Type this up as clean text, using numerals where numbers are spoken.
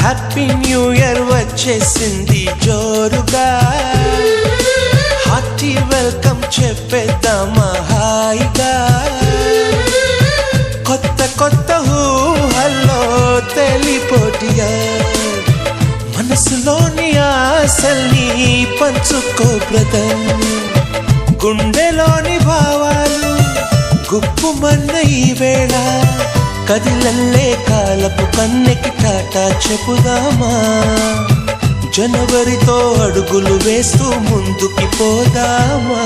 Happy new year వచ్చేసింది జోరుగా, hearty welcome చెప్పేద్దామా హాయిగా. కొత్త కొత్త ఊహల్లో తెలిపోటిగా, మనసులోని ఆశల్ని పంచుకో బ్రదర్. గుండెలోని భావాలు గుప్పుమన్న ఈ వేళ, కదిలల్లే కాలపు కన్నెకి టాటా చెప్పుదామా. జనవరితో అడుగులు వేస్తూ ముందుకి పోదామా.